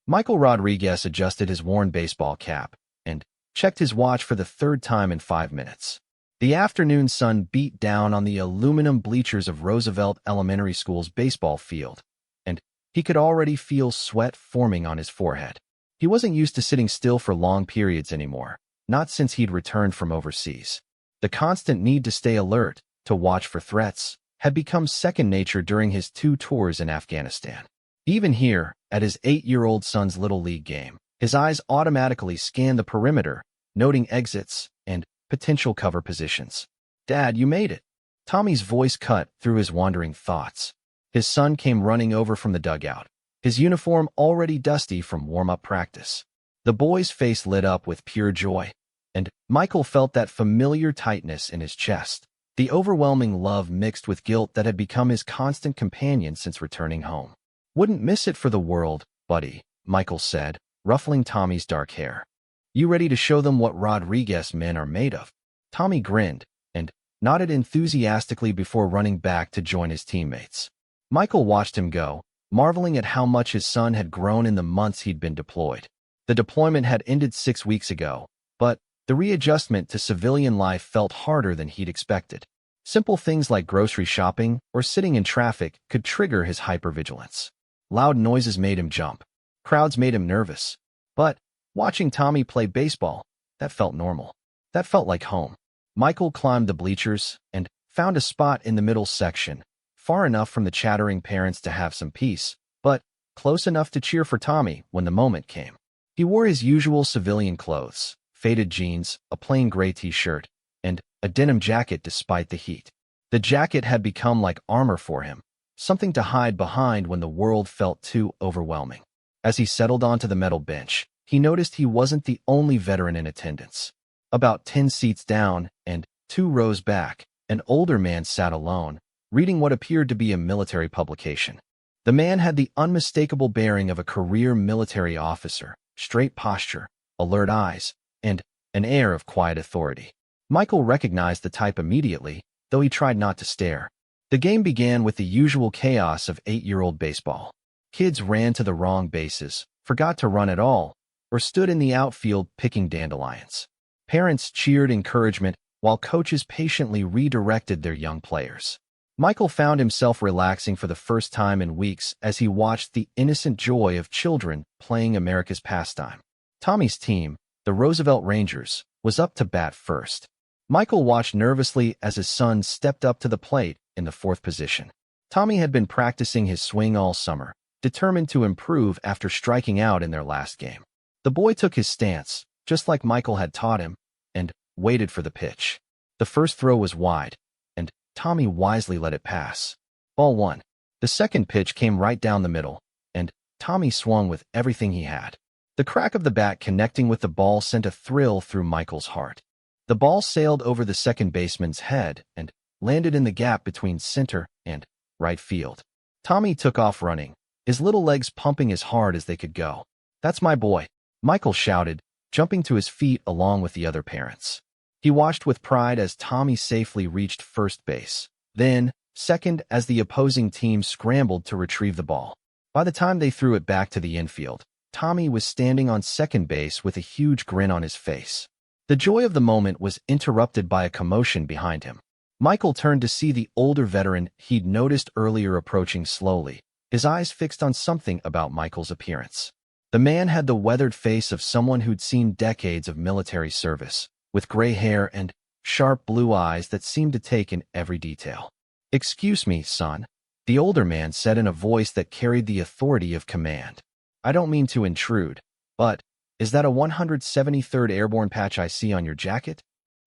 Michael Rodriguez adjusted his worn baseball cap and checked his watch for the third time in 5 minutes. The afternoon sun beat down on the aluminum bleachers of Roosevelt Elementary School's baseball field, and he could already feel sweat forming on his forehead. He wasn't used to sitting still for long periods anymore, not since he'd returned from overseas. The constant need to stay alert, to watch for threats, had become second nature during his 2 tours in Afghanistan. Even here, at his 8-year-old son's Little League game, his eyes automatically scanned the perimeter, noting exits and potential cover positions. "Dad, you made it." Tommy's voice cut through his wandering thoughts. His son came running over from the dugout, his uniform already dusty from warm-up practice. The boy's face lit up with pure joy, and Michael felt that familiar tightness in his chest, the overwhelming love mixed with guilt that had become his constant companion since returning home. "Wouldn't miss it for the world, buddy," Michael said, ruffling Tommy's dark hair. "You ready to show them what Rodriguez men are made of?" Tommy grinned and nodded enthusiastically before running back to join his teammates. Michael watched him go, marveling at how much his son had grown in the months he'd been deployed. The deployment had ended 6 weeks ago, but the readjustment to civilian life felt harder than he'd expected. Simple things like grocery shopping or sitting in traffic could trigger his hypervigilance. Loud noises made him jump. Crowds made him nervous. But watching Tommy play baseball, that felt normal. That felt like home. Michael climbed the bleachers and found a spot in the middle section, far enough from the chattering parents to have some peace, but close enough to cheer for Tommy when the moment came. He wore his usual civilian clothes, faded jeans, a plain gray t-shirt, and a denim jacket despite the heat. The jacket had become like armor for him, something to hide behind when the world felt too overwhelming. As he settled onto the metal bench, he noticed he wasn't the only veteran in attendance. About 10 seats down and 2 rows back, an older man sat alone, reading what appeared to be a military publication. The man had the unmistakable bearing of a career military officer, straight posture, alert eyes, and an air of quiet authority. Michael recognized the type immediately, though he tried not to stare. The game began with the usual chaos of 8-year-old baseball. Kids ran to the wrong bases, forgot to run at all, or stood in the outfield picking dandelions. Parents cheered encouragement while coaches patiently redirected their young players. Michael found himself relaxing for the first time in weeks as he watched the innocent joy of children playing America's pastime. Tommy's team, the Roosevelt Rangers, was up to bat first. Michael watched nervously as his son stepped up to the plate in the 4th position. Tommy had been practicing his swing all summer, determined to improve after striking out in their last game. The boy took his stance, just like Michael had taught him, and waited for the pitch. The first throw was wide, and Tommy wisely let it pass. Ball 1. The second pitch came right down the middle, and Tommy swung with everything he had. The crack of the bat connecting with the ball sent a thrill through Michael's heart. The ball sailed over the second baseman's head and landed in the gap between center and right field. Tommy took off running, his little legs pumping as hard as they could go. "That's my boy," Michael shouted, jumping to his feet along with the other parents. He watched with pride as Tommy safely reached first base, then second as the opposing team scrambled to retrieve the ball. By the time they threw it back to the infield, Tommy was standing on second base with a huge grin on his face. The joy of the moment was interrupted by a commotion behind him. Michael turned to see the older veteran he'd noticed earlier approaching slowly, his eyes fixed on something about Michael's appearance. The man had the weathered face of someone who'd seen decades of military service, with gray hair and sharp blue eyes that seemed to take in every detail. "Excuse me, son," the older man said in a voice that carried the authority of command. "I don't mean to intrude, but is that a 173rd Airborne patch I see on your jacket?"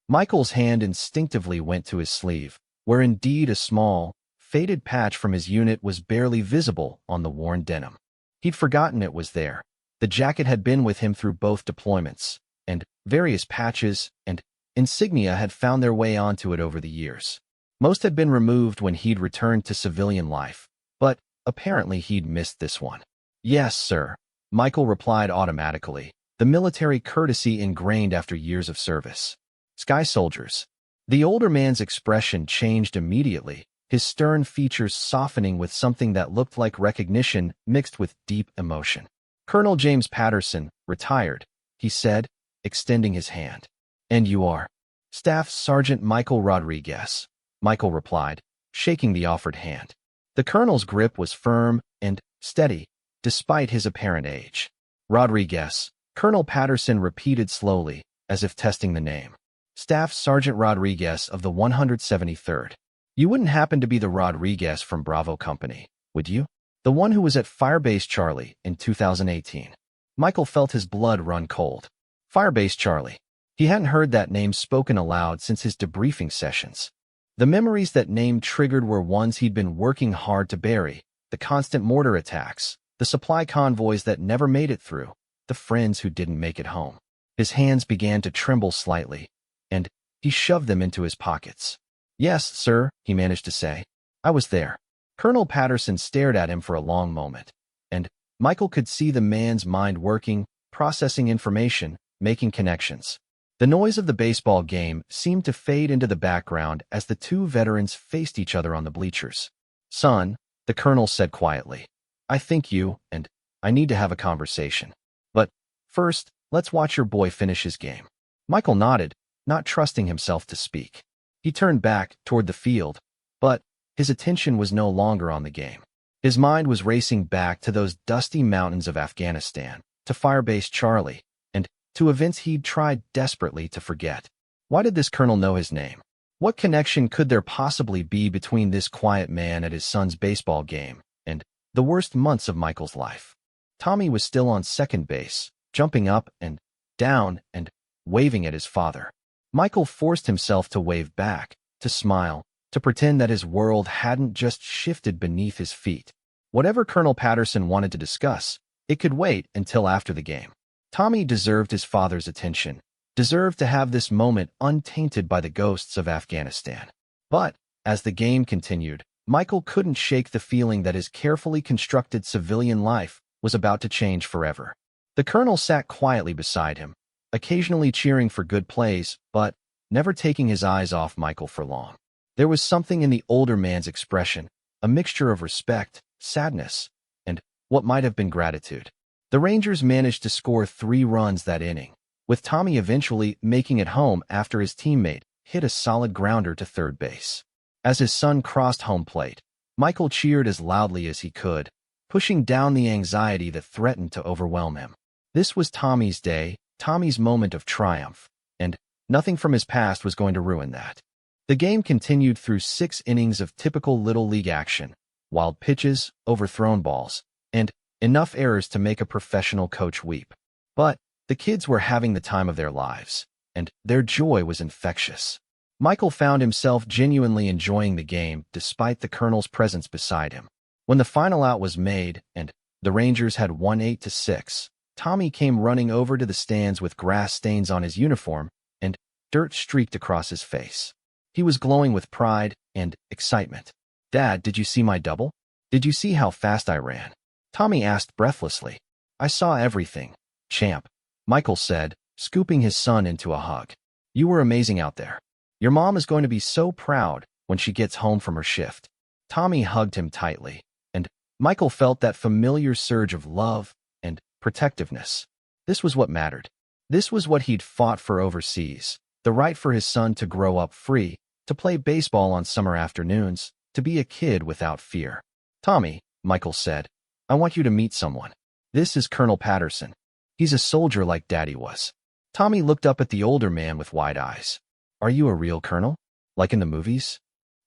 Michael's hand instinctively went to his sleeve, where indeed a small, faded patch from his unit was barely visible on the worn denim. He'd forgotten it was there. The jacket had been with him through both deployments, and various patches and insignia had found their way onto it over the years. Most had been removed when he'd returned to civilian life, but apparently he'd missed this one. "Yes, sir," Michael replied automatically, the military courtesy ingrained after years of service. "Sky soldiers." The older man's expression changed immediately, his stern features softening with something that looked like recognition mixed with deep emotion. Colonel James Patterson, retired, he said, extending his hand. And you are? Staff Sergeant Michael Rodriguez, Michael replied, shaking the offered hand. The colonel's grip was firm and steady, despite his apparent age. Rodriguez, Colonel Patterson repeated slowly, as if testing the name. Staff Sergeant Rodriguez of the 173rd. You wouldn't happen to be the Rodriguez from Bravo Company, would you? The one who was at Firebase Charlie in 2018. Michael felt his blood run cold. Firebase Charlie. He hadn't heard that name spoken aloud since his debriefing sessions. The memories that name triggered were ones he'd been working hard to bury, the constant mortar attacks, the supply convoys that never made it through, the friends who didn't make it home. His hands began to tremble slightly, and he shoved them into his pockets. Yes, sir, he managed to say. I was there. Colonel Patterson stared at him for a long moment, and Michael could see the man's mind working, processing information, making connections. The noise of the baseball game seemed to fade into the background as the two veterans faced each other on the bleachers. Son, the colonel said quietly, I think you and I need to have a conversation. But first, let's watch your boy finish his game. Michael nodded, not trusting himself to speak. He turned back toward the field, but his attention was no longer on the game. His mind was racing back to those dusty mountains of Afghanistan, to Firebase Charlie, and to events he'd tried desperately to forget. Why did this colonel know his name? What connection could there possibly be between this quiet man at his son's baseball game and the worst months of Michael's life? Tommy was still on second base, jumping up and down and waving at his father. Michael forced himself to wave back, to smile, to pretend that his world hadn't just shifted beneath his feet. Whatever Colonel Patterson wanted to discuss, it could wait until after the game. Tommy deserved his father's attention, deserved to have this moment untainted by the ghosts of Afghanistan. But, as the game continued, Michael couldn't shake the feeling that his carefully constructed civilian life was about to change forever. The colonel sat quietly beside him, occasionally cheering for good plays, but never taking his eyes off Michael for long. There was something in the older man's expression, a mixture of respect, sadness, and what might have been gratitude. The Rangers managed to score 3 runs that inning, with Tommy eventually making it home after his teammate hit a solid grounder to third base. As his son crossed home plate, Michael cheered as loudly as he could, pushing down the anxiety that threatened to overwhelm him. This was Tommy's day, Tommy's moment of triumph, and nothing from his past was going to ruin that. The game continued through 6 innings of typical Little League action, wild pitches, overthrown balls, and enough errors to make a professional coach weep. But the kids were having the time of their lives, and their joy was infectious. Michael found himself genuinely enjoying the game despite the colonel's presence beside him. When the final out was made and the Rangers had won 8-6, Tommy came running over to the stands with grass stains on his uniform and dirt streaked across his face. He was glowing with pride and excitement. Dad, did you see my double? Did you see how fast I ran? Tommy asked breathlessly. I saw everything, champ, Michael said, scooping his son into a hug. You were amazing out there. Your mom is going to be so proud when she gets home from her shift. Tommy hugged him tightly, and Michael felt that familiar surge of love and protectiveness. This was what mattered. This was what he'd fought for overseas, the right for his son to grow up free, to play baseball on summer afternoons, to be a kid without fear. Tommy, Michael said, I want you to meet someone. This is Colonel Patterson. He's a soldier like Daddy was. Tommy looked up at the older man with wide eyes. Are you a real colonel? Like in the movies?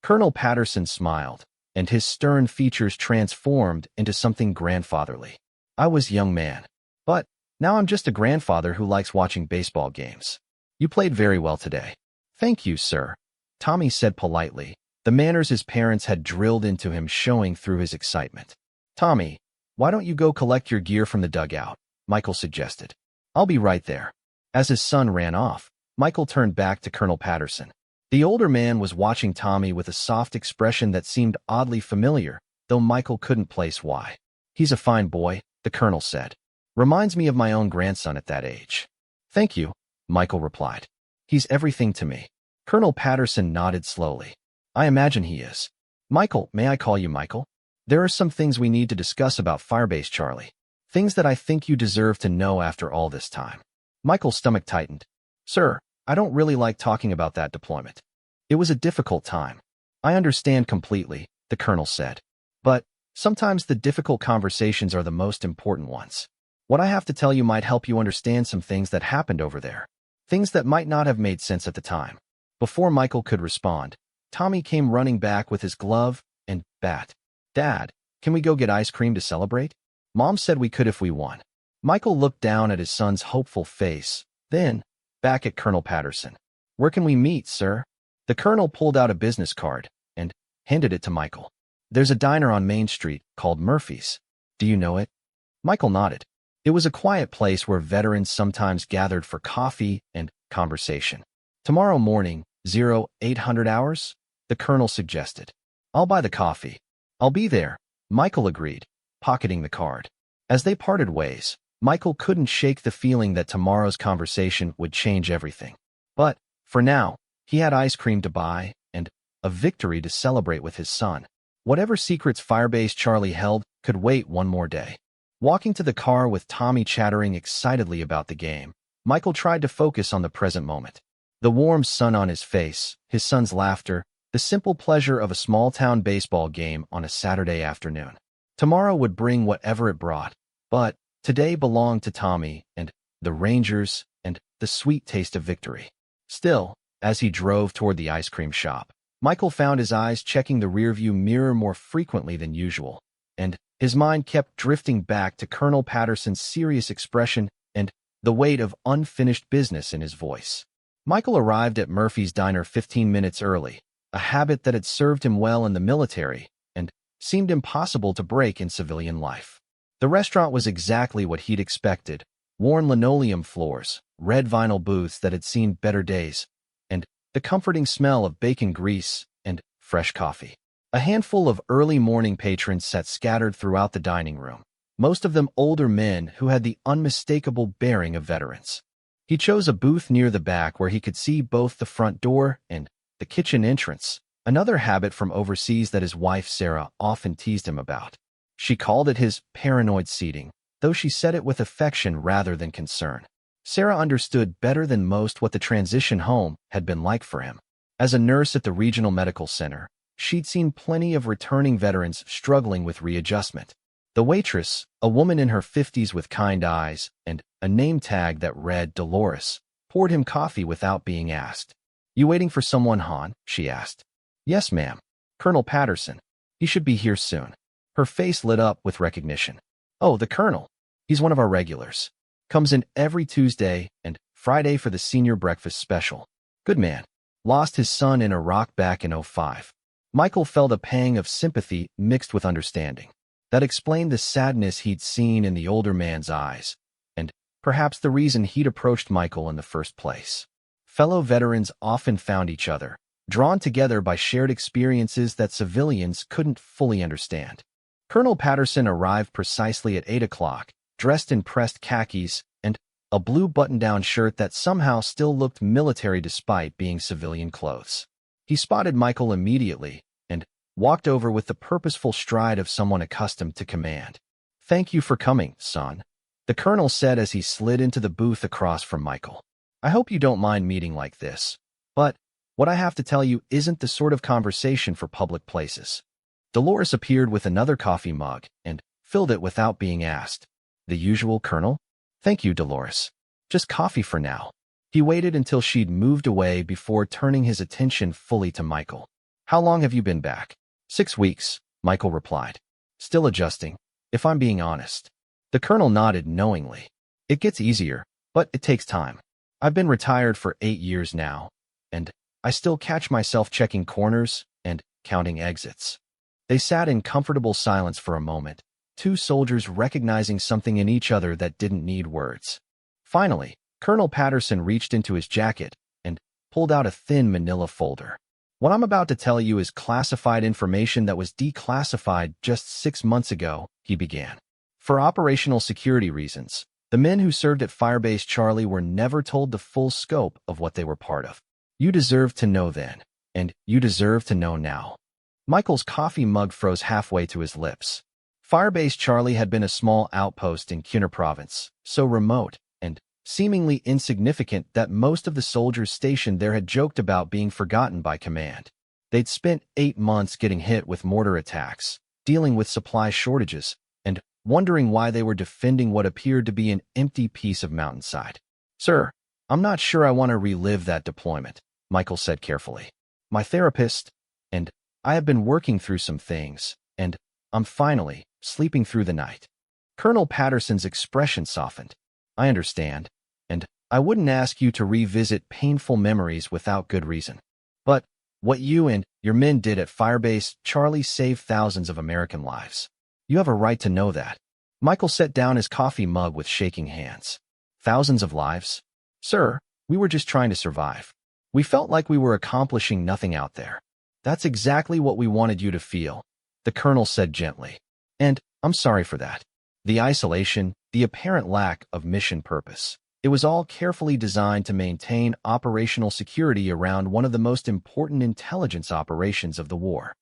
Colonel Patterson smiled, and his stern features transformed into something grandfatherly. I was young man. But now I'm just a grandfather who likes watching baseball games. You played very well today. Thank you, sir, Tommy said politely, the manners his parents had drilled into him showing through his excitement. Tommy, why don't you go collect your gear from the dugout? Michael suggested. I'll be right there. As his son ran off, Michael turned back to Colonel Patterson. The older man was watching Tommy with a soft expression that seemed oddly familiar, though Michael couldn't place why. He's a fine boy, the colonel said. Reminds me of my own grandson at that age. Thank you, Michael replied. He's everything to me. Colonel Patterson nodded slowly. I imagine he is. Michael, may I call you Michael? There are some things we need to discuss about Firebase Charlie. Things that I think you deserve to know after all this time. Michael's stomach tightened. Sir, I don't really like talking about that deployment. It was a difficult time. I understand completely, the colonel said. But sometimes the difficult conversations are the most important ones. What I have to tell you might help you understand some things that happened over there. Things that might not have made sense at the time. Before Michael could respond, Tommy came running back with his glove and bat. Dad, can we go get ice cream to celebrate? Mom said we could if we won. Michael looked down at his son's hopeful face, then back at Colonel Patterson. Where can we meet, sir? The colonel pulled out a business card and handed it to Michael. There's a diner on Main Street called Murphy's. Do you know it? Michael nodded. It was a quiet place where veterans sometimes gathered for coffee and conversation. Tomorrow morning, 0800 hours? The colonel suggested. I'll buy the coffee. I'll be there, Michael agreed, pocketing the card. As they parted ways, Michael couldn't shake the feeling that tomorrow's conversation would change everything. But, for now, he had ice cream to buy and a victory to celebrate with his son. Whatever secrets Firebase Charlie held could wait one more day. Walking to the car with Tommy chattering excitedly about the game, Michael tried to focus on the present moment. The warm sun on his face, his son's laughter, the simple pleasure of a small-town baseball game on a Saturday afternoon. Tomorrow would bring whatever it brought, but today belonged to Tommy and the Rangers and the sweet taste of victory. Still, as he drove toward the ice cream shop, Michael found his eyes checking the rearview mirror more frequently than usual, and his mind kept drifting back to Colonel Patterson's serious expression and the weight of unfinished business in his voice. Michael arrived at Murphy's diner 15 minutes early, a habit that had served him well in the military and seemed impossible to break in civilian life. The restaurant was exactly what he'd expected: worn linoleum floors, red vinyl booths that had seen better days, and the comforting smell of bacon grease and fresh coffee. A handful of early morning patrons sat scattered throughout the dining room, most of them older men who had the unmistakable bearing of veterans. He chose a booth near the back where he could see both the front door and the kitchen entrance, another habit from overseas that his wife Sarah often teased him about. She called it his paranoid seating, though she said it with affection rather than concern. Sarah understood better than most what the transition home had been like for him. As a nurse at the regional medical center, she'd seen plenty of returning veterans struggling with readjustment. The waitress, a woman in her 50s with kind eyes and a name tag that read Dolores, poured him coffee without being asked. "You waiting for someone, hon?" she asked. "Yes, ma'am. Colonel Patterson. He should be here soon." Her face lit up with recognition. "Oh, the colonel. He's one of our regulars. Comes in every Tuesday and Friday for the senior breakfast special. Good man. Lost his son in Iraq back in '05. Michael felt a pang of sympathy mixed with understanding. That explained the sadness he'd seen in the older man's eyes, and perhaps the reason he'd approached Michael in the first place. Fellow veterans often found each other, drawn together by shared experiences that civilians couldn't fully understand. Colonel Patterson arrived precisely at 8 o'clock, dressed in pressed khakis and a blue button-down shirt that somehow still looked military despite being civilian clothes. He spotted Michael immediately and walked over with the purposeful stride of someone accustomed to command. "Thank you for coming, son," the colonel said as he slid into the booth across from Michael. "I hope you don't mind meeting like this, but what I have to tell you isn't the sort of conversation for public places." Dolores appeared with another coffee mug and filled it without being asked. "The usual, Colonel?" "Thank you, Dolores. Just coffee for now." He waited until she'd moved away before turning his attention fully to Michael. "How long have you been back?" 6 weeks, Michael replied. "Still adjusting, if I'm being honest." The colonel nodded knowingly. "It gets easier, but it takes time. I've been retired for 8 years now, and I still catch myself checking corners and counting exits." They sat in comfortable silence for a moment, two soldiers recognizing something in each other that didn't need words. Finally, Colonel Patterson reached into his jacket and pulled out a thin manila folder. "What I'm about to tell you is classified information that was declassified just 6 months ago," he began. "For operational security reasons, the men who served at Firebase Charlie were never told the full scope of what they were part of. You deserved to know then, and you deserve to know now." Michael's coffee mug froze halfway to his lips. Firebase Charlie had been a small outpost in Cunha province, so remote and seemingly insignificant that most of the soldiers stationed there had joked about being forgotten by command. They'd spent 8 months getting hit with mortar attacks, dealing with supply shortages, and wondering why they were defending what appeared to be an empty piece of mountainside. "Sir, I'm not sure I want to relive that deployment," Michael said carefully. "My therapist and I have been working through some things, and I'm finally sleeping through the night." Colonel Patterson's expression softened. "I understand, and I wouldn't ask you to revisit painful memories without good reason. But what you and your men did at Firebase Charlie saved thousands of American lives. You have a right to know that." Michael set down his coffee mug with shaking hands. "Thousands of lives? Sir, we were just trying to survive. We felt like we were accomplishing nothing out there." "That's exactly what we wanted you to feel," the colonel said gently. "And I'm sorry for that. The isolation, the apparent lack of mission purpose. It was all carefully designed to maintain operational security around one of the most important intelligence operations of the war."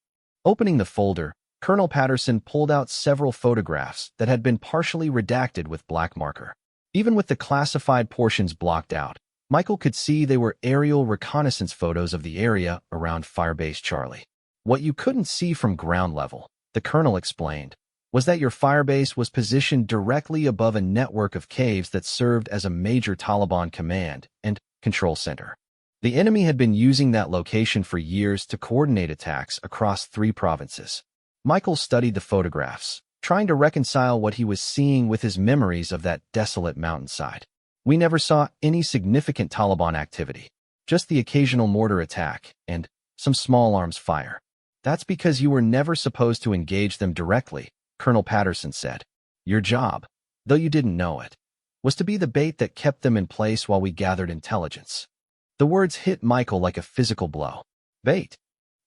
Opening the folder, Colonel Patterson pulled out several photographs that had been partially redacted with black marker. Even with the classified portions blocked out, Michael could see they were aerial reconnaissance photos of the area around Firebase Charlie. "What you couldn't see from ground level," the colonel explained, "was that your firebase was positioned directly above a network of caves that served as a major Taliban command and control center. The enemy had been using that location for years to coordinate attacks across 3 provinces." Michael studied the photographs, trying to reconcile what he was seeing with his memories of that desolate mountainside. "We never saw any significant Taliban activity, just the occasional mortar attack and some small arms fire." "That's because you were never supposed to engage them directly," Colonel Patterson said. "Your job, though you didn't know it, was to be the bait that kept them in place while we gathered intelligence." The words hit Michael like a physical blow. Bait.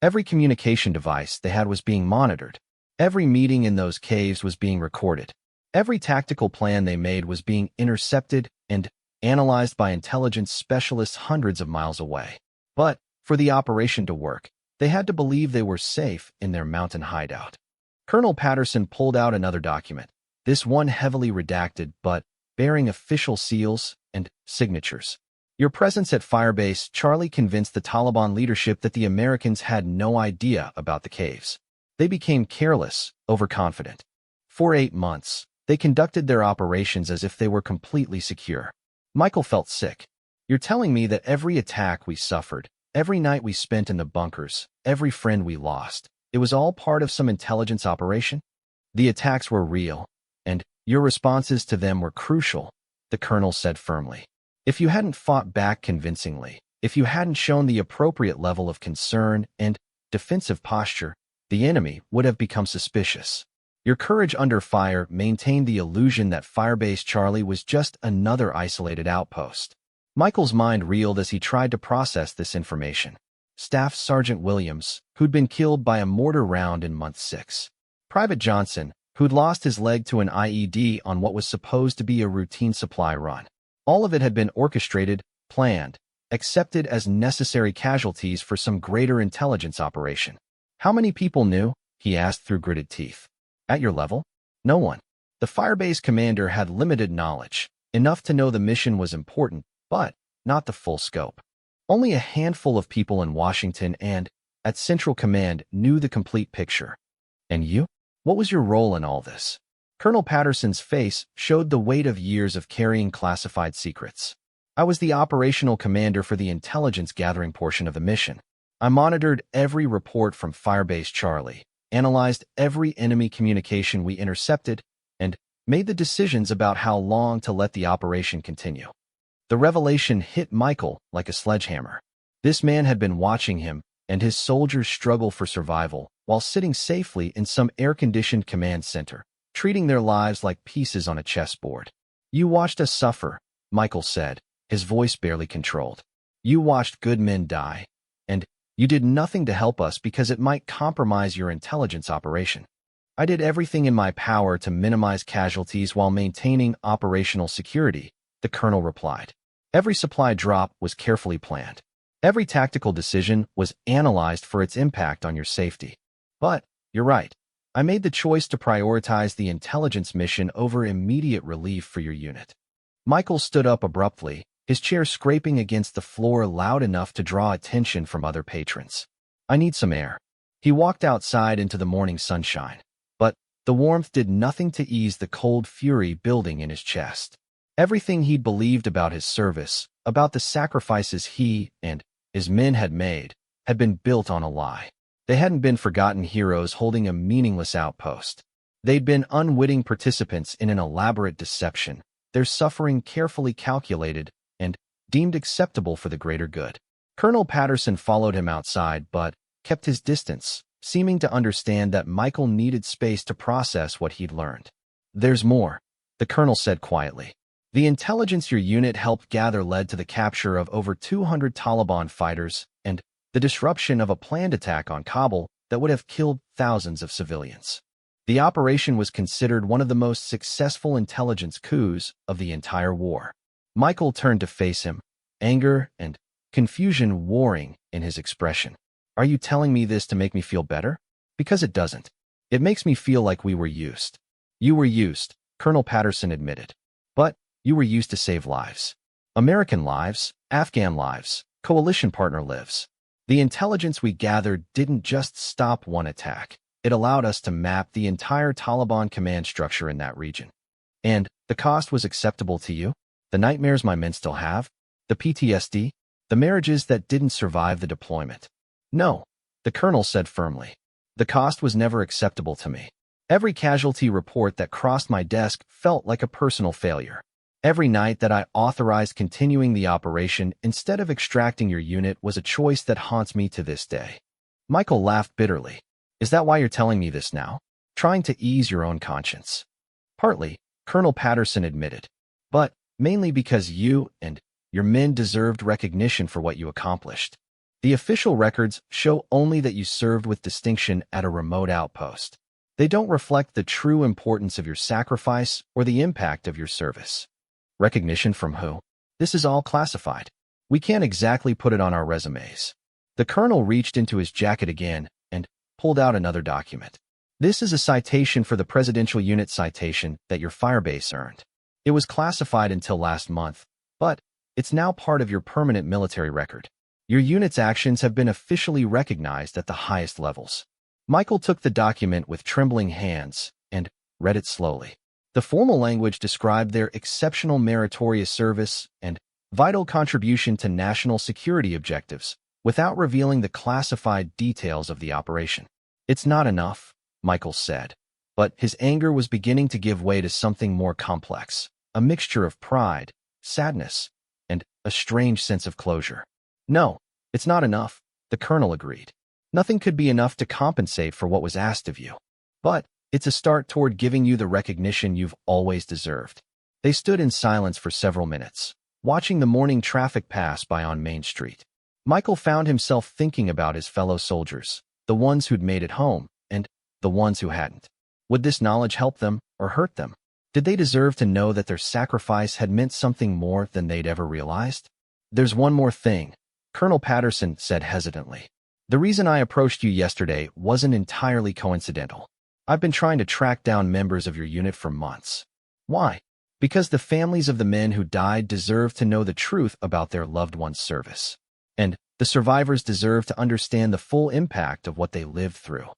Every communication device they had was being monitored. Every meeting in those caves was being recorded. Every tactical plan they made was being intercepted and analyzed by intelligence specialists hundreds of miles away. But for the operation to work, they had to believe they were safe in their mountain hideout. Colonel Patterson pulled out another document, this one heavily redacted but bearing official seals and signatures. "Your presence at Firebase Charlie convinced the Taliban leadership that the Americans had no idea about the caves. They became careless, overconfident. For 8 months, they conducted their operations as if they were completely secure." Michael felt sick. "You're telling me that every attack we suffered, every night we spent in the bunkers, every friend we lost, it was all part of some intelligence operation?" "The attacks were real, and your responses to them were crucial," the colonel said firmly. "If you hadn't fought back convincingly, if you hadn't shown the appropriate level of concern and defensive posture, the enemy would have become suspicious. Your courage under fire maintained the illusion that Firebase Charlie was just another isolated outpost." Michael's mind reeled as he tried to process this information. Staff Sergeant Williams, who'd been killed by a mortar round in month 6. Private Johnson, who'd lost his leg to an IED on what was supposed to be a routine supply run. All of it had been orchestrated, planned, accepted as necessary casualties for some greater intelligence operation. "How many people knew?" he asked through gritted teeth. "At your level? No one. The Firebase commander had limited knowledge, enough to know the mission was important, but not the full scope. Only a handful of people in Washington and at Central Command knew the complete picture. And you? What was your role in all this?" Colonel Patterson's face showed the weight of years of carrying classified secrets. "I was the operational commander for the intelligence gathering portion of the mission. I monitored every report from Firebase Charlie, analyzed every enemy communication we intercepted, and made the decisions about how long to let the operation continue." The revelation hit Michael like a sledgehammer. This man had been watching him and his soldiers struggle for survival while sitting safely in some air-conditioned command center, treating their lives like pieces on a chessboard. "You watched us suffer," Michael said, his voice barely controlled. "You watched good men die, and you did nothing to help us because it might compromise your intelligence operation." "I did everything in my power to minimize casualties while maintaining operational security," the colonel replied. "Every supply drop was carefully planned. Every tactical decision was analyzed for its impact on your safety. But, you're right, I made the choice to prioritize the intelligence mission over immediate relief for your unit. Michael stood up abruptly, his chair scraping against the floor loud enough to draw attention from other patrons. I need some air. He walked outside into the morning sunshine, but the warmth did nothing to ease the cold fury building in his chest. Everything he'd believed about his service, about the sacrifices he and his men had made, had been built on a lie. They hadn't been forgotten heroes holding a meaningless outpost. They'd been unwitting participants in an elaborate deception, their suffering carefully calculated and deemed acceptable for the greater good. Colonel Patterson followed him outside, but kept his distance, seeming to understand that Michael needed space to process what he'd learned. There's more, the colonel said quietly. The intelligence your unit helped gather led to the capture of over 200 Taliban fighters and the disruption of a planned attack on Kabul that would have killed thousands of civilians. The operation was considered one of the most successful intelligence coups of the entire war. Michael turned to face him, anger and confusion warring in his expression. Are you telling me this to make me feel better? Because it doesn't. It makes me feel like we were used. You were used, Colonel Patterson admitted. But you were used to save lives. American lives, Afghan lives, coalition partner lives. The intelligence we gathered didn't just stop one attack. It allowed us to map the entire Taliban command structure in that region. And the cost was acceptable to you? The nightmares my men still have? The PTSD? The marriages that didn't survive the deployment? No, the colonel said firmly. The cost was never acceptable to me. Every casualty report that crossed my desk felt like a personal failure. Every night that I authorized continuing the operation instead of extracting your unit was a choice that haunts me to this day. Michael laughed bitterly. Is that why you're telling me this now? Trying to ease your own conscience? Partly, Colonel Patterson admitted, but mainly because you and your men deserved recognition for what you accomplished. The official records show only that you served with distinction at a remote outpost. They don't reflect the true importance of your sacrifice or the impact of your service. Recognition from who? This is all classified. We can't exactly put it on our resumes. The colonel reached into his jacket again and pulled out another document. This is a citation for the Presidential Unit citation that your firebase earned. It was classified until last month, but it's now part of your permanent military record. Your unit's actions have been officially recognized at the highest levels. Michael took the document with trembling hands and read it slowly. The formal language described their exceptional meritorious service and vital contribution to national security objectives, without revealing the classified details of the operation. It's not enough, Michael said, but his anger was beginning to give way to something more complex, a mixture of pride, sadness, and a strange sense of closure. No, it's not enough, the colonel agreed. Nothing could be enough to compensate for what was asked of you. But it's a start toward giving you the recognition you've always deserved. They stood in silence for several minutes, watching the morning traffic pass by on Main Street. Michael found himself thinking about his fellow soldiers, the ones who'd made it home, and the ones who hadn't. Would this knowledge help them or hurt them? Did they deserve to know that their sacrifice had meant something more than they'd ever realized? There's one more thing, Colonel Patterson said hesitantly. The reason I approached you yesterday wasn't entirely coincidental. I've been trying to track down members of your unit for months. Why? Because the families of the men who died deserve to know the truth about their loved one's service. And the survivors deserve to understand the full impact of what they lived through.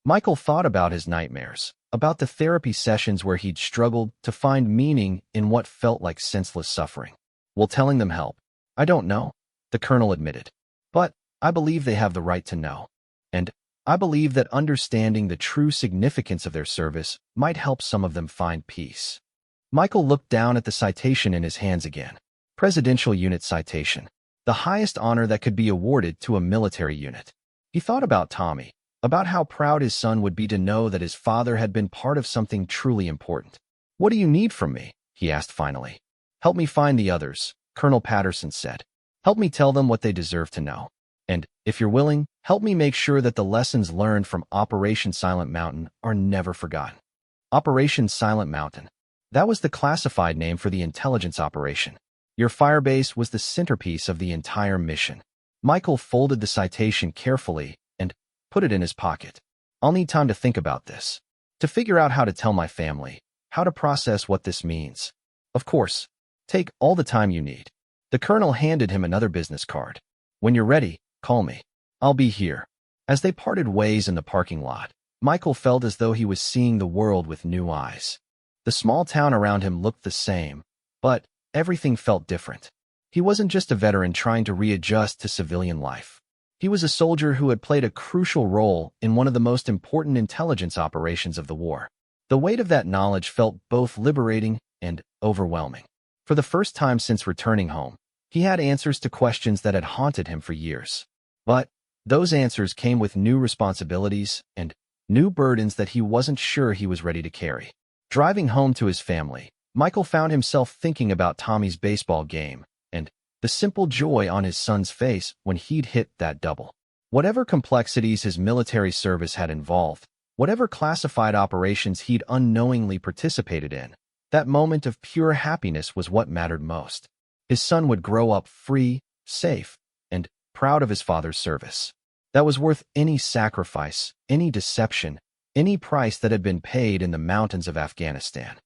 Michael thought about his nightmares, about the therapy sessions where he'd struggled to find meaning in what felt like senseless suffering. Will telling them help? I don't know, the colonel admitted. But I believe they have the right to know. And I believe that understanding the true significance of their service might help some of them find peace. Michael looked down at the citation in his hands again. Presidential Unit citation, the highest honor that could be awarded to a military unit. He thought about Tommy, about how proud his son would be to know that his father had been part of something truly important. What do you need from me? He asked finally. Help me find the others, Colonel Patterson said. Help me tell them what they deserve to know. And, if you're willing, help me make sure that the lessons learned from Operation Silent Mountain are never forgotten. Operation Silent Mountain. That was the classified name for the intelligence operation. Your firebase was the centerpiece of the entire mission. Michael folded the citation carefully and put it in his pocket. I'll need time to think about this. to figure out how to tell my family, how to process what this means. Of course, take all the time you need. The colonel handed him another business card. When you're ready, call me. I'll be here. As they parted ways in the parking lot, Michael felt as though he was seeing the world with new eyes. The small town around him looked the same, but everything felt different. He wasn't just a veteran trying to readjust to civilian life. He was a soldier who had played a crucial role in one of the most important intelligence operations of the war. The weight of that knowledge felt both liberating and overwhelming. For the first time since returning home, he had answers to questions that had haunted him for years. But those answers came with new responsibilities and new burdens that he wasn't sure he was ready to carry. Driving home to his family, Michael found himself thinking about Tommy's baseball game and the simple joy on his son's face when he'd hit that double. Whatever complexities his military service had involved, whatever classified operations he'd unknowingly participated in, that moment of pure happiness was what mattered most. His son would grow up free, safe, and proud of his father's service. That was worth any sacrifice, any deception, any price that had been paid in the mountains of Afghanistan.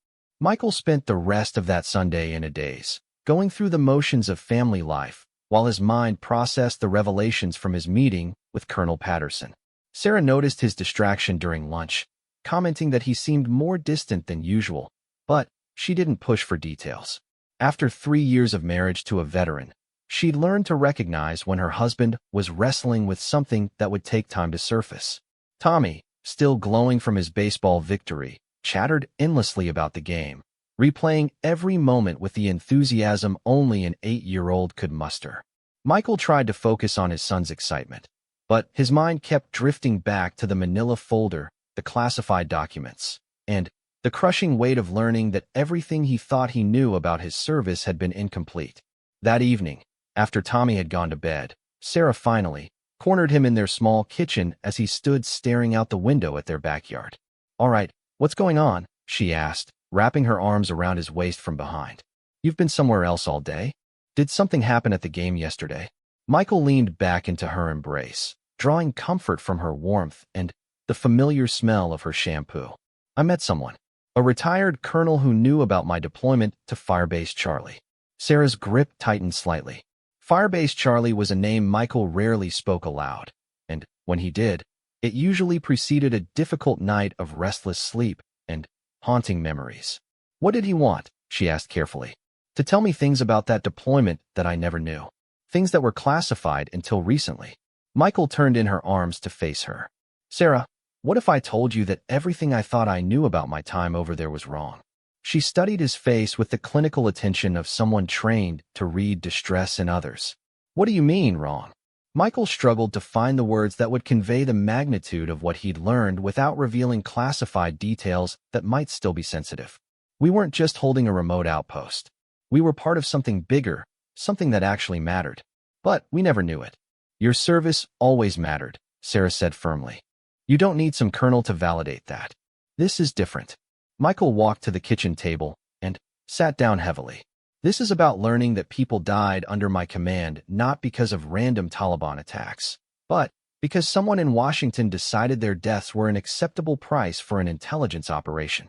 Michael spent the rest of that Sunday in a daze, going through the motions of family life, while his mind processed the revelations from his meeting with Colonel Patterson. Sarah noticed his distraction during lunch, commenting that he seemed more distant than usual, but she didn't push for details. After 3 years of marriage to a veteran, she'd learned to recognize when her husband was wrestling with something that would take time to surface. Tommy, still glowing from his baseball victory, chattered endlessly about the game, replaying every moment with the enthusiasm only an 8-year-old could muster. Michael tried to focus on his son's excitement, but his mind kept drifting back to the manila folder, the classified documents, and the crushing weight of learning that everything he thought he knew about his service had been incomplete. That evening, after Tommy had gone to bed, Sarah finally cornered him in their small kitchen as he stood staring out the window at their backyard. "All right, what's going on?" she asked, wrapping her arms around his waist from behind. "You've been somewhere else all day? Did something happen at the game yesterday?" Michael leaned back into her embrace, drawing comfort from her warmth and the familiar smell of her shampoo. "I met someone, a retired colonel who knew about my deployment to Firebase Charlie." Sarah's grip tightened slightly. Firebase Charlie was a name Michael rarely spoke aloud, and when he did, it usually preceded a difficult night of restless sleep and haunting memories. "What did he want?" she asked carefully. "To tell me things about that deployment that I never knew. Things that were classified until recently." Michael turned in her arms to face her. "Sarah, what if I told you that everything I thought I knew about my time over there was wrong?" She studied his face with the clinical attention of someone trained to read distress in others. "What do you mean, wrong?" Michael struggled to find the words that would convey the magnitude of what he'd learned without revealing classified details that might still be sensitive. "We weren't just holding a remote outpost. We were part of something bigger, something that actually mattered. But we never knew it." "Your service always mattered," Sarah said firmly. "You don't need some colonel to validate that. This is different." Michael walked to the kitchen table and sat down heavily. "This is about learning that people died under my command not because of random Taliban attacks, but because someone in Washington decided their deaths were an acceptable price for an intelligence operation."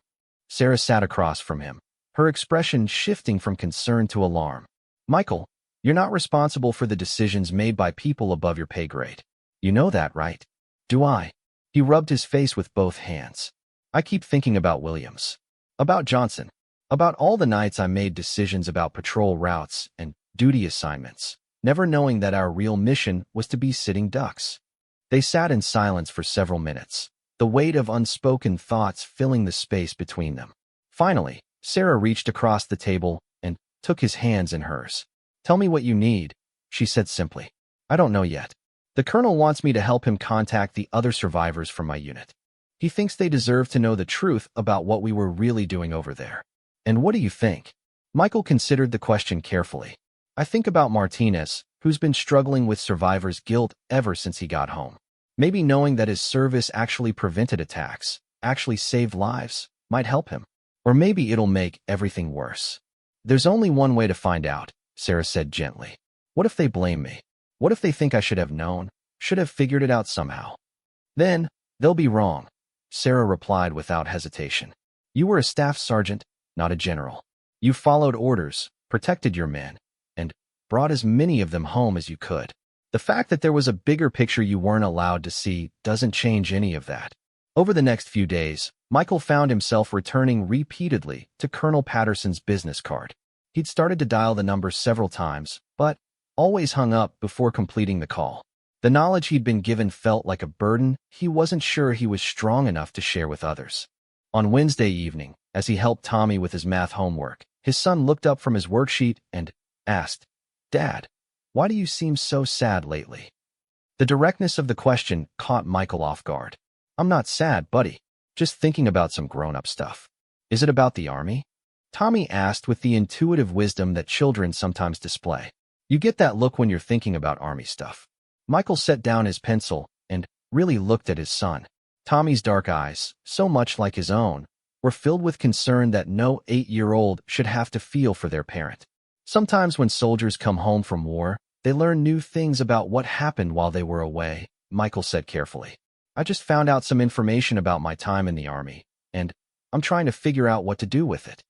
Sarah sat across from him, her expression shifting from concern to alarm. "Michael, you're not responsible for the decisions made by people above your pay grade. You know that, right?" "Do I?" He rubbed his face with both hands. "I keep thinking about Williams, about Johnson, about all the nights I made decisions about patrol routes and duty assignments, never knowing that our real mission was to be sitting ducks." They sat in silence for several minutes, the weight of unspoken thoughts filling the space between them. Finally, Sarah reached across the table and took his hands in hers. "Tell me what you need," she said simply. "I don't know yet. The colonel wants me to help him contact the other survivors from my unit. He thinks they deserve to know the truth about what we were really doing over there." "And what do you think?" Michael considered the question carefully. "I think about Martinez, who's been struggling with survivor's guilt ever since he got home. Maybe knowing that his service actually prevented attacks, actually saved lives, might help him. Or maybe it'll make everything worse." "There's only one way to find out," Sarah said gently. "What if they blame me? What if they think I should have known, should have figured it out somehow? Then, they'll be wrong. Sarah replied without hesitation. You were a staff sergeant, not a general. You followed orders, protected your men, and brought as many of them home as you could. The fact that there was a bigger picture you weren't allowed to see doesn't change any of that. Over the next few days, Michael found himself returning repeatedly to Colonel Patterson's business card. He'd started to dial the number several times, but always hung up before completing the call. The knowledge he'd been given felt like a burden he wasn't sure he was strong enough to share with others. On Wednesday evening, as he helped Tommy with his math homework, his son looked up from his worksheet and asked, "Dad, why do you seem so sad lately?" The directness of the question caught Michael off guard. "I'm not sad, buddy. Just thinking about some grown-up stuff." "Is it about the army?" Tommy asked with the intuitive wisdom that children sometimes display. You get that look when you're thinking about army stuff. Michael set down his pencil and really looked at his son. Tommy's dark eyes, so much like his own, were filled with concern that no 8-year-old should have to feel for their parent. Sometimes when soldiers come home from war, they learn new things about what happened while they were away, Michael said carefully. I just found out some information about my time in the army, and I'm trying to figure out what to do with it.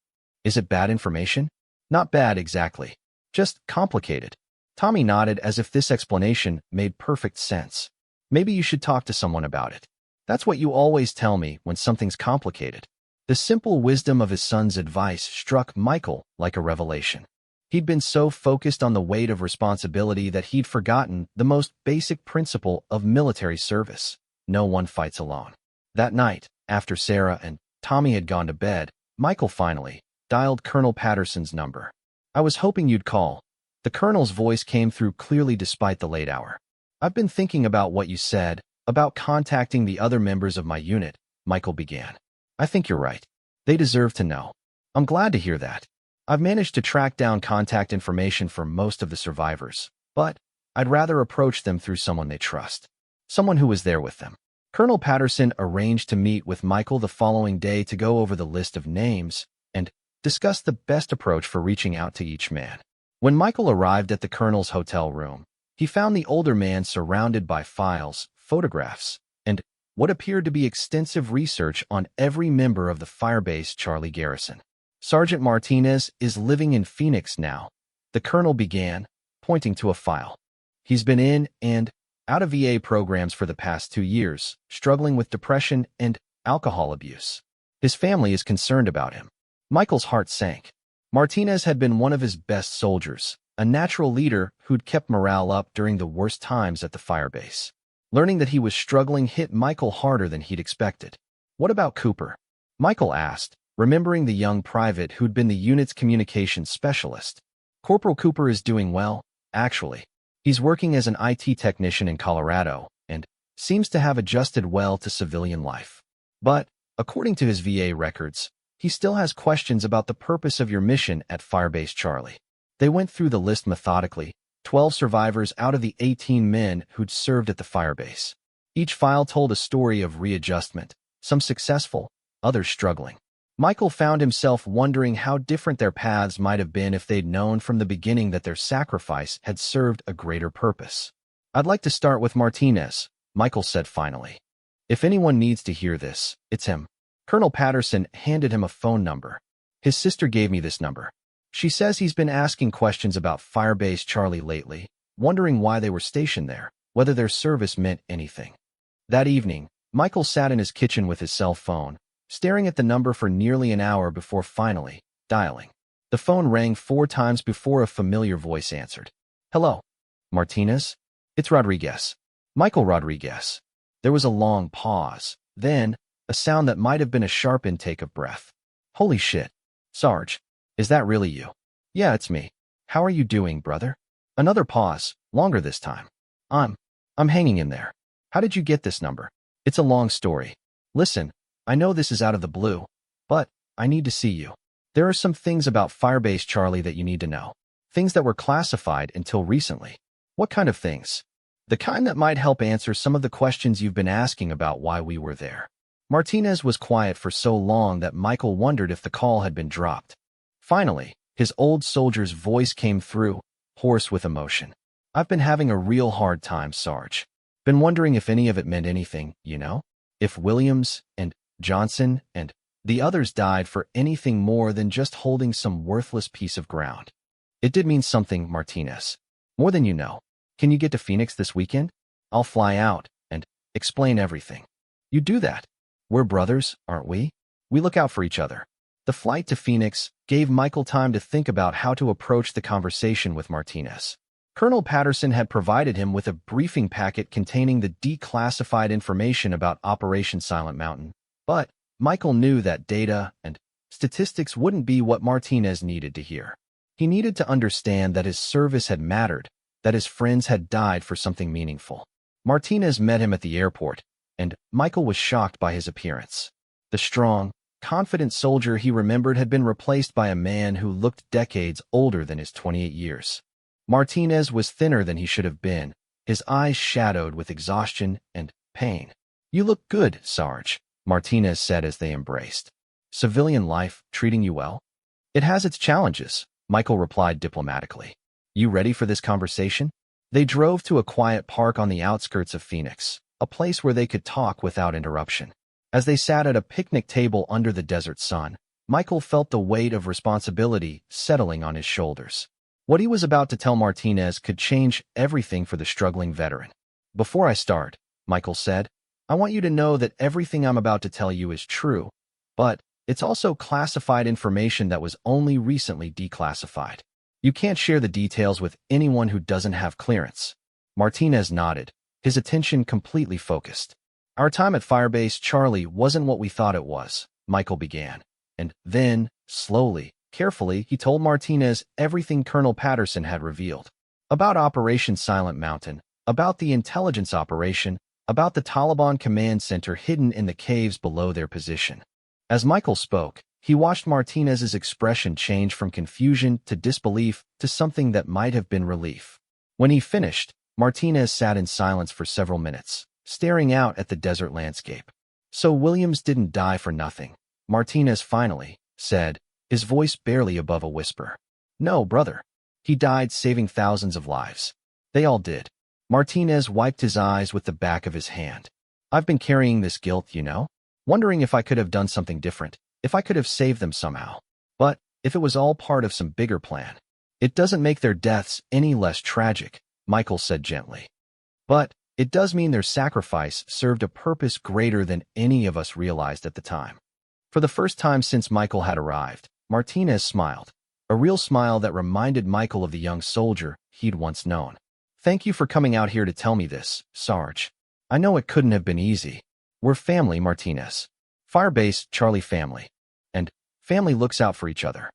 Is it bad information? Not bad exactly. Just complicated. Tommy nodded as if this explanation made perfect sense. Maybe you should talk to someone about it. That's what you always tell me when something's complicated. The simple wisdom of his son's advice struck Michael like a revelation. He'd been so focused on the weight of responsibility that he'd forgotten the most basic principle of military service. No one fights alone. That night, after Sarah and Tommy had gone to bed, Michael finally dialed Colonel Patterson's number. I was hoping you'd call. The colonel's voice came through clearly despite the late hour. I've been thinking about what you said, about contacting the other members of my unit, Michael began. I think you're right. They deserve to know. I'm glad to hear that. I've managed to track down contact information for most of the survivors, but I'd rather approach them through someone they trust. Someone who was there with them. Colonel Patterson arranged to meet with Michael the following day to go over the list of names and discuss the best approach for reaching out to each man. When Michael arrived at the colonel's hotel room, he found the older man surrounded by files, photographs, and what appeared to be extensive research on every member of the Firebase Charlie garrison. Sergeant Martinez is living in Phoenix now, the colonel began, pointing to a file. He's been in and out of VA programs for the past 2 years, struggling with depression and alcohol abuse. His family is concerned about him. Michael's heart sank. Martinez had been one of his best soldiers, a natural leader who'd kept morale up during the worst times at the Firebase. Learning that he was struggling hit Michael harder than he'd expected. What about Cooper? Michael asked, remembering the young private who'd been the unit's communications specialist. Corporal Cooper is doing well, actually. He's working as an IT technician in Colorado and seems to have adjusted well to civilian life. But, according to his VA records, he still has questions about the purpose of your mission at Firebase Charlie. They went through the list methodically, 12 survivors out of the 18 men who'd served at the Firebase. Each file told a story of readjustment, some successful, others struggling. Michael found himself wondering how different their paths might have been if they'd known from the beginning that their sacrifice had served a greater purpose. I'd like to start with Martinez, Michael said finally. If anyone needs to hear this, it's him. Colonel Patterson handed him a phone number. His sister gave me this number. She says he's been asking questions about Firebase Charlie lately, wondering why they were stationed there, whether their service meant anything. That evening, Michael sat in his kitchen with his cell phone, staring at the number for nearly an hour before finally dialing. The phone rang 4 times before a familiar voice answered. Hello, Martinez? It's Rodriguez. Michael Rodriguez. There was a long pause, then a sound that might have been a sharp intake of breath. Holy shit. Sarge, is that really you? Yeah, it's me. How are you doing, brother? Another pause, longer this time. I'm hanging in there. How did you get this number? It's a long story. Listen, I know this is out of the blue, but I need to see you. There are some things about Firebase Charlie that you need to know. Things that were classified until recently. What kind of things? The kind that might help answer some of the questions you've been asking about why we were there. Martinez was quiet for so long that Michael wondered if the call had been dropped. Finally, his old soldier's voice came through, hoarse with emotion. I've been having a real hard time, Sarge. Been wondering if any of it meant anything, you know? If Williams and Johnson and the others died for anything more than just holding some worthless piece of ground. It did mean something, Martinez. More than you know. Can you get to Phoenix this weekend? I'll fly out and explain everything. You do that. We're brothers, aren't we? We look out for each other. The flight to Phoenix gave Michael time to think about how to approach the conversation with Martinez. Colonel Patterson had provided him with a briefing packet containing the declassified information about Operation Silent Mountain, but Michael knew that data and statistics wouldn't be what Martinez needed to hear. He needed to understand that his service had mattered, that his friends had died for something meaningful. Martinez met him at the airport, and Michael was shocked by his appearance. The strong, confident soldier he remembered had been replaced by a man who looked decades older than his 28 years. Martinez was thinner than he should have been, his eyes shadowed with exhaustion and pain. "You look good, Sarge," Martinez said as they embraced. "Civilian life treating you well?" "It has its challenges," Michael replied diplomatically. "You ready for this conversation?" They drove to a quiet park on the outskirts of Phoenix, a place where they could talk without interruption. As they sat at a picnic table under the desert sun, Michael felt the weight of responsibility settling on his shoulders. What he was about to tell Martinez could change everything for the struggling veteran. "Before I start," Michael said, "I want you to know that everything I'm about to tell you is true, but it's also classified information that was only recently declassified. You can't share the details with anyone who doesn't have clearance." Martinez nodded, his attention completely focused. "Our time at Firebase Charlie wasn't what we thought it was," Michael began. And then, slowly, carefully, he told Martinez everything Colonel Patterson had revealed. About Operation Silent Mountain, about the intelligence operation, about the Taliban command center hidden in the caves below their position. As Michael spoke, he watched Martinez's expression change from confusion to disbelief to something that might have been relief. When he finished, Martinez sat in silence for several minutes, staring out at the desert landscape. "So Williams didn't die for nothing," Martinez finally said, his voice barely above a whisper. "No, brother. He died saving thousands of lives. They all did." Martinez wiped his eyes with the back of his hand. "I've been carrying this guilt, wondering if I could have done something different, if I could have saved them somehow. But if it was all part of some bigger plan, it doesn't make their deaths any less tragic," Michael said gently. "But it does mean their sacrifice served a purpose greater than any of us realized at the time." For the first time since Michael had arrived, Martinez smiled, a real smile that reminded Michael of the young soldier he'd once known. "Thank you for coming out here to tell me this, Sarge. I know it couldn't have been easy. We're family, Martinez. Firebase Charlie family. And family looks out for each other."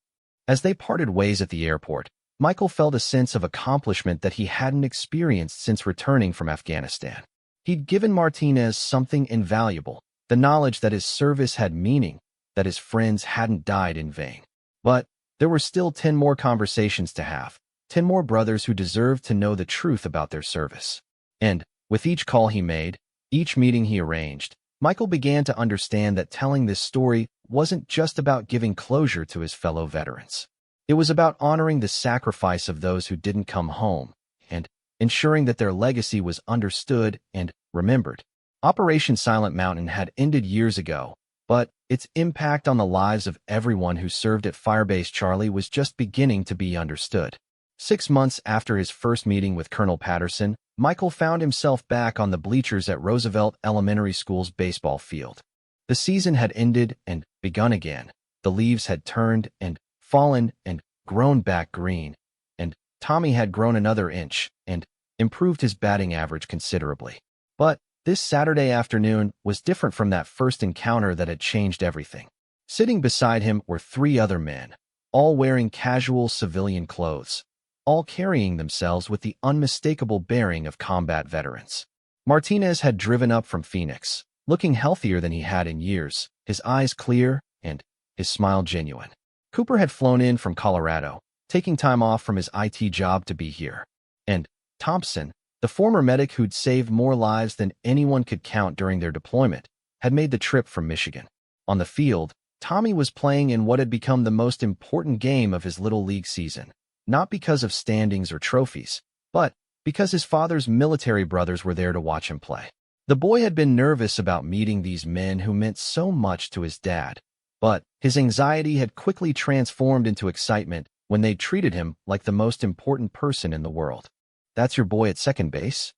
As they parted ways at the airport, Michael felt a sense of accomplishment that he hadn't experienced since returning from Afghanistan. He'd given Martinez something invaluable, the knowledge that his service had meaning, that his friends hadn't died in vain. But there were still 10 more conversations to have, 10 more brothers who deserved to know the truth about their service. And with each call he made, each meeting he arranged, Michael began to understand that telling this story wasn't just about giving closure to his fellow veterans. It was about honoring the sacrifice of those who didn't come home and ensuring that their legacy was understood and remembered. Operation Silent Mountain had ended years ago, but its impact on the lives of everyone who served at Firebase Charlie was just beginning to be understood. 6 months after his first meeting with Colonel Patterson, Michael found himself back on the bleachers at Roosevelt Elementary School's baseball field. The season had ended and begun again. The leaves had turned and fallen and grown back green, and Tommy had grown another inch and improved his batting average considerably. But this Saturday afternoon was different from that first encounter that had changed everything. Sitting beside him were 3 other men, all wearing casual civilian clothes, all carrying themselves with the unmistakable bearing of combat veterans. Martinez had driven up from Phoenix, looking healthier than he had in years, his eyes clear and his smile genuine. Cooper had flown in from Colorado, taking time off from his IT job to be here. And Thompson, the former medic who'd saved more lives than anyone could count during their deployment, had made the trip from Michigan. On the field, Tommy was playing in what had become the most important game of his Little League season, not because of standings or trophies, but because his father's military brothers were there to watch him play. The boy had been nervous about meeting these men who meant so much to his dad, but his anxiety had quickly transformed into excitement when they treated him like the most important person in the world. "That's your boy at second base?"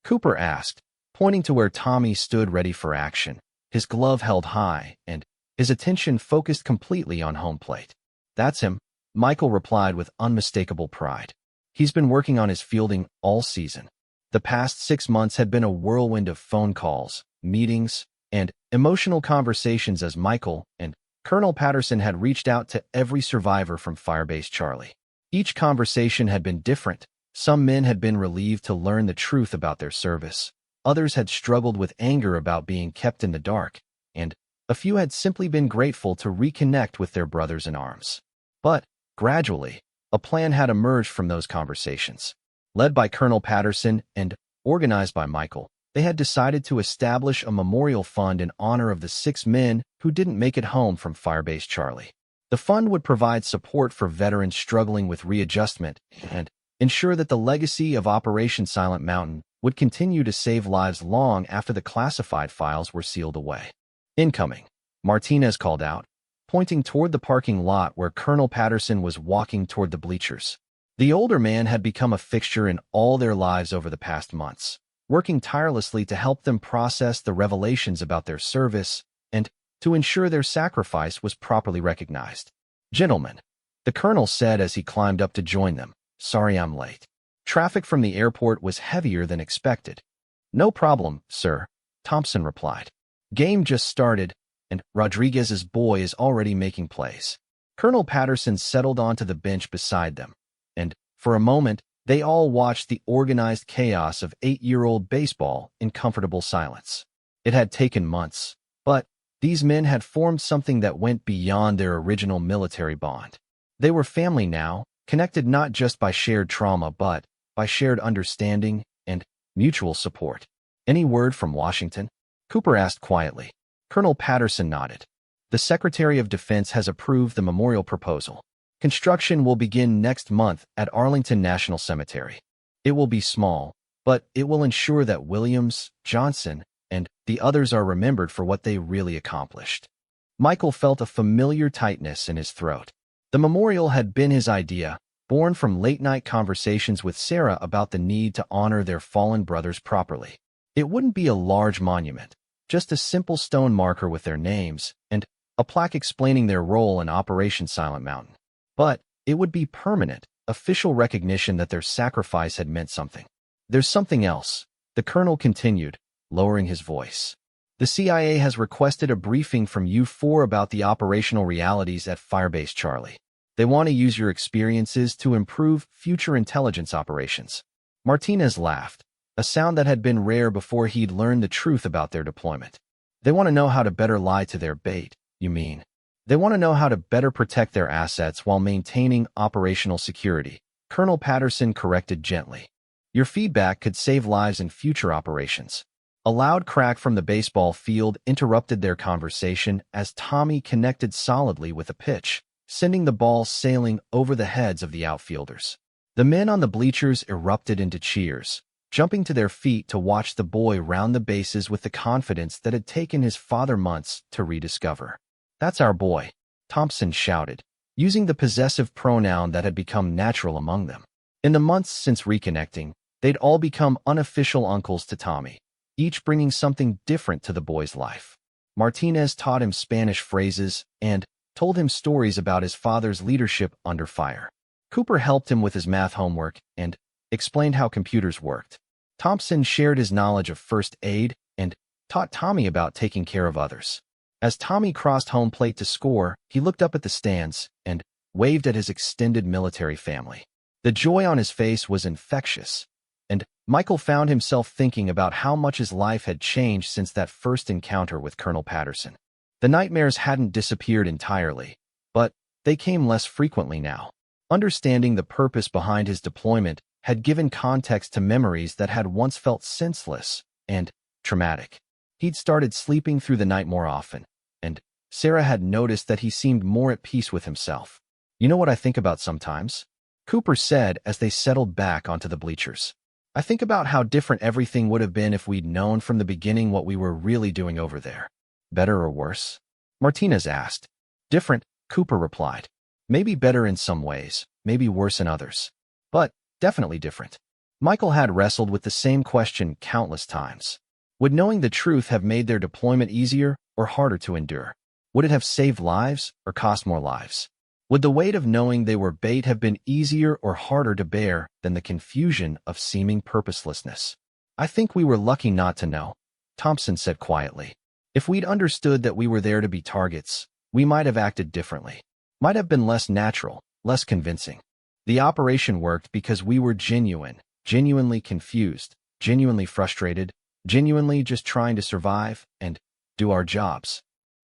Cooper asked, pointing to where Tommy stood ready for action, his glove held high and his attention focused completely on home plate. "That's him," Michael replied with unmistakable pride. "He's been working on his fielding all season." The past 6 months had been a whirlwind of phone calls, meetings, and emotional conversations as Michael and Colonel Patterson had reached out to every survivor from Firebase Charlie. Each conversation had been different. Some men had been relieved to learn the truth about their service. Others had struggled with anger about being kept in the dark, and a few had simply been grateful to reconnect with their brothers in arms. But, gradually, a plan had emerged from those conversations. Led by Colonel Patterson and organized by Michael, they had decided to establish a memorial fund in honor of the 6 men who didn't make it home from Firebase Charlie. The fund would provide support for veterans struggling with readjustment and ensure that the legacy of Operation Silent Mountain would continue to save lives long after the classified files were sealed away. "Incoming," Martinez called out, pointing toward the parking lot where Colonel Patterson was walking toward the bleachers. The older man had become a fixture in all their lives over the past months, working tirelessly to help them process the revelations about their service and to ensure their sacrifice was properly recognized. "Gentlemen," the colonel said as he climbed up to join them, "sorry I'm late. Traffic from the airport was heavier than expected." "No problem, sir," Thompson replied. "Game just started, and Rodriguez's boy is already making plays." Colonel Patterson settled onto the bench beside them, and for a moment, they all watched the organized chaos of 8-year-old baseball in comfortable silence. It had taken months, but these men had formed something that went beyond their original military bond. They were family now, connected not just by shared trauma but by shared understanding and mutual support. "Any word from Washington?" Cooper asked quietly. Colonel Patterson nodded. "The Secretary of Defense has approved the memorial proposal. Construction will begin next month at Arlington National Cemetery. It will be small, but it will ensure that Williams, Johnson, and the others are remembered for what they really accomplished." Michael felt a familiar tightness in his throat. The memorial had been his idea, born from late-night conversations with Sarah about the need to honor their fallen brothers properly. It wouldn't be a large monument, just a simple stone marker with their names and a plaque explaining their role in Operation Silent Mountain. But it would be permanent, official recognition that their sacrifice had meant something. "There's something else," the colonel continued, lowering his voice. "The CIA has requested a briefing from you 4 about the operational realities at Firebase Charlie. They want to use your experiences to improve future intelligence operations." Martinez laughed, a sound that had been rare before he'd learned the truth about their deployment. "They want to know how to better lie to their bait, you mean? They want to know how to better protect their assets while maintaining operational security," Colonel Patterson corrected gently. "Your feedback could save lives in future operations." A loud crack from the baseball field interrupted their conversation as Tommy connected solidly with a pitch, sending the ball sailing over the heads of the outfielders. The men on the bleachers erupted into cheers, jumping to their feet to watch the boy round the bases with the confidence that had taken his father months to rediscover. "That's our boy," Thompson shouted, using the possessive pronoun that had become natural among them. In the months since reconnecting, they'd all become unofficial uncles to Tommy, each bringing something different to the boy's life. Martinez taught him Spanish phrases and told him stories about his father's leadership under fire. Cooper helped him with his math homework and explained how computers worked. Thompson shared his knowledge of first aid and taught Tommy about taking care of others. As Tommy crossed home plate to score, he looked up at the stands and waved at his extended military family. The joy on his face was infectious, and Michael found himself thinking about how much his life had changed since that first encounter with Colonel Patterson. The nightmares hadn't disappeared entirely, but they came less frequently now. Understanding the purpose behind his deployment had given context to memories that had once felt senseless and traumatic. He'd started sleeping through the night more often, and Sarah had noticed that he seemed more at peace with himself. "You know what I think about sometimes?" Cooper said as they settled back onto the bleachers. I think about how different everything would have been if we'd known from the beginning what we were really doing over there. Better or worse? Martinez asked. Different, Cooper replied. Maybe better in some ways, maybe worse in others. But definitely different. Michael had wrestled with the same question countless times. Would knowing the truth have made their deployment easier or harder to endure? Would it have saved lives or cost more lives? Would the weight of knowing they were bait have been easier or harder to bear than the confusion of seeming purposelessness? I think we were lucky not to know, Thompson said quietly. If we'd understood that we were there to be targets, we might have acted differently. Might have been less natural, less convincing. The operation worked because we were genuinely confused, genuinely frustrated, genuinely just trying to survive and do our jobs.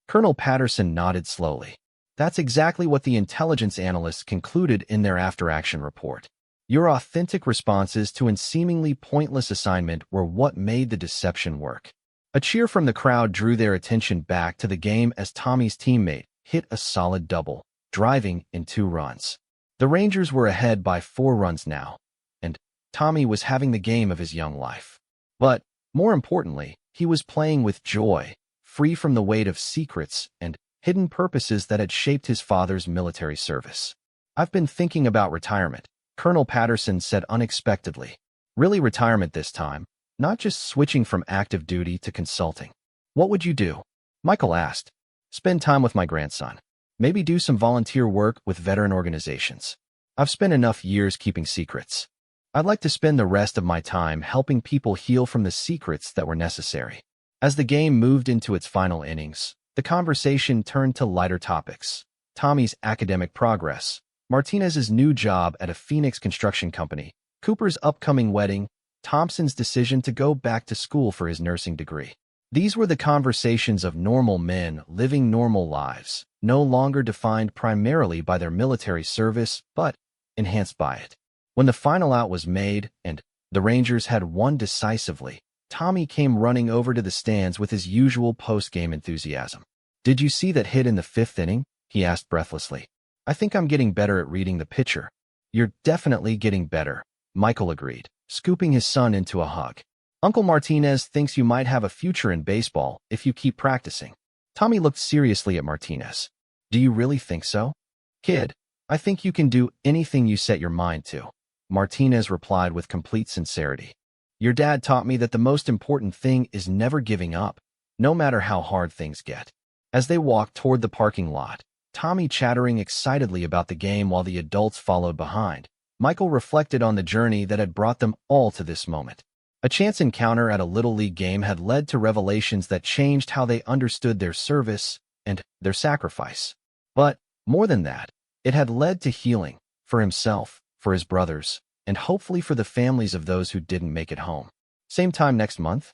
Colonel Patterson nodded slowly. That's exactly what the intelligence analysts concluded in their after-action report. Your authentic responses to a seemingly pointless assignment were what made the deception work. A cheer from the crowd drew their attention back to the game as Tommy's teammate hit a solid double, driving in 2 runs. The Rangers were ahead by 4 runs now, and Tommy was having the game of his young life. But, more importantly, he was playing with joy, free from the weight of secrets and hidden purposes that had shaped his father's military service. I've been thinking about retirement, Colonel Patterson said unexpectedly. Really retirement this time, not just switching from active duty to consulting. What would you do? Michael asked. Spend time with my grandson. Maybe do some volunteer work with veteran organizations. I've spent enough years keeping secrets. I'd like to spend the rest of my time helping people heal from the secrets that were necessary. As the game moved into its final innings, the conversation turned to lighter topics. Tommy's academic progress, Martinez's new job at a Phoenix construction company, Cooper's upcoming wedding, Thompson's decision to go back to school for his nursing degree. These were the conversations of normal men living normal lives, no longer defined primarily by their military service, but enhanced by it. When the final out was made and the Rangers had won decisively, Tommy came running over to the stands with his usual post-game enthusiasm. Did you see that hit in the 5th inning? He asked breathlessly. I think I'm getting better at reading the pitcher. You're definitely getting better, Michael agreed, scooping his son into a hug. Uncle Martinez thinks you might have a future in baseball if you keep practicing. Tommy looked seriously at Martinez. Do you really think so? Kid, I think you can do anything you set your mind to, Martinez replied with complete sincerity. Your dad taught me that the most important thing is never giving up, no matter how hard things get. As they walked toward the parking lot, Tommy chattering excitedly about the game while the adults followed behind, Michael reflected on the journey that had brought them all to this moment. A chance encounter at a Little League game had led to revelations that changed how they understood their service and their sacrifice. But, more than that, it had led to healing, for himself, for his brothers, and hopefully for the families of those who didn't make it home. Same time next month?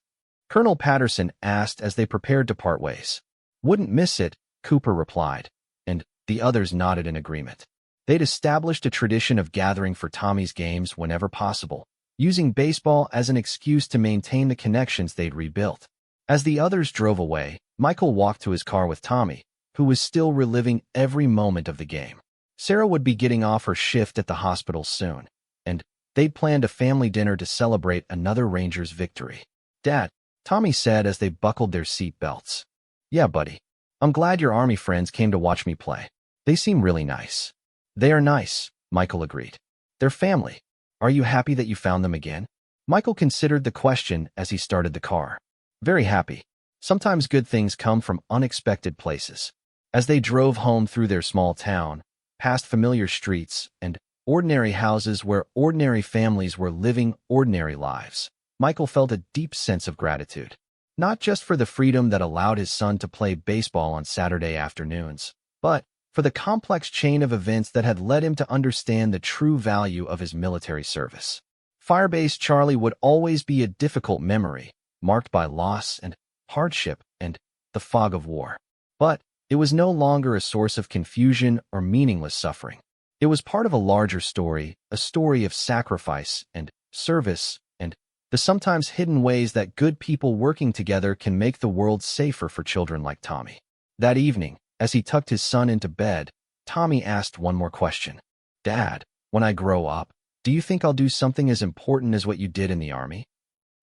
Colonel Patterson asked as they prepared to part ways. Wouldn't miss it, Cooper replied, and the others nodded in agreement. They'd established a tradition of gathering for Tommy's games whenever possible, using baseball as an excuse to maintain the connections they'd rebuilt. As the others drove away, Michael walked to his car with Tommy, who was still reliving every moment of the game. Sarah would be getting off her shift at the hospital soon, and they'd planned a family dinner to celebrate another Rangers victory. Dad, Tommy said as they buckled their seat belts. Yeah, buddy. I'm glad your Army friends came to watch me play. They seem really nice. They are nice, Michael agreed. They're family. Are you happy that you found them again? Michael considered the question as he started the car. Very happy. Sometimes good things come from unexpected places. As they drove home through their small town, past familiar streets and ordinary houses where ordinary families were living ordinary lives, Michael felt a deep sense of gratitude. Not just for the freedom that allowed his son to play baseball on Saturday afternoons, but for the complex chain of events that had led him to understand the true value of his military service. Firebase Charlie would always be a difficult memory, marked by loss and hardship and the fog of war. But it was no longer a source of confusion or meaningless suffering. It was part of a larger story, a story of sacrifice and service and the sometimes hidden ways that good people working together can make the world safer for children like Tommy. That evening, as he tucked his son into bed, Tommy asked one more question. Dad, when I grow up, Do you think I'll do something as important as what you did in the Army?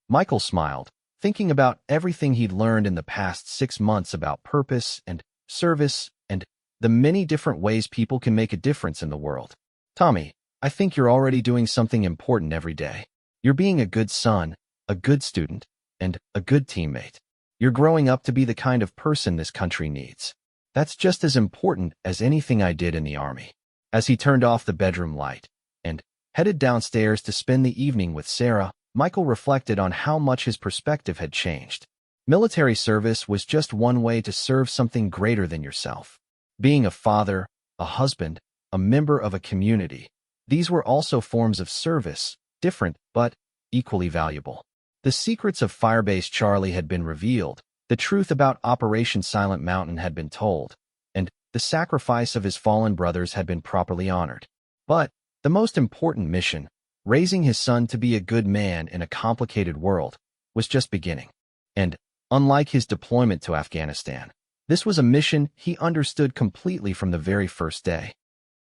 Michael smiled, thinking about everything he'd learned in the past 6 months about purpose and service and the many different ways people can make a difference in the world. Tommy, I think you're already doing something important every day. You're being a good son, a good student, and a good teammate. You're growing up to be the kind of person this country needs. That's just as important as anything I did in the Army. As he turned off the bedroom light and headed downstairs to spend the evening with Sarah, Michael reflected on how much his perspective had changed. Military service was just one way to serve something greater than yourself. Being a father, a husband, a member of a community, these were also forms of service, different but equally valuable. The secrets of Firebase Charlie had been revealed, the truth about Operation Silent Mountain had been told, and the sacrifice of his fallen brothers had been properly honored. But the most important mission, raising his son to be a good man in a complicated world, was just beginning. And, unlike his deployment to Afghanistan, this was a mission he understood completely from the very first day.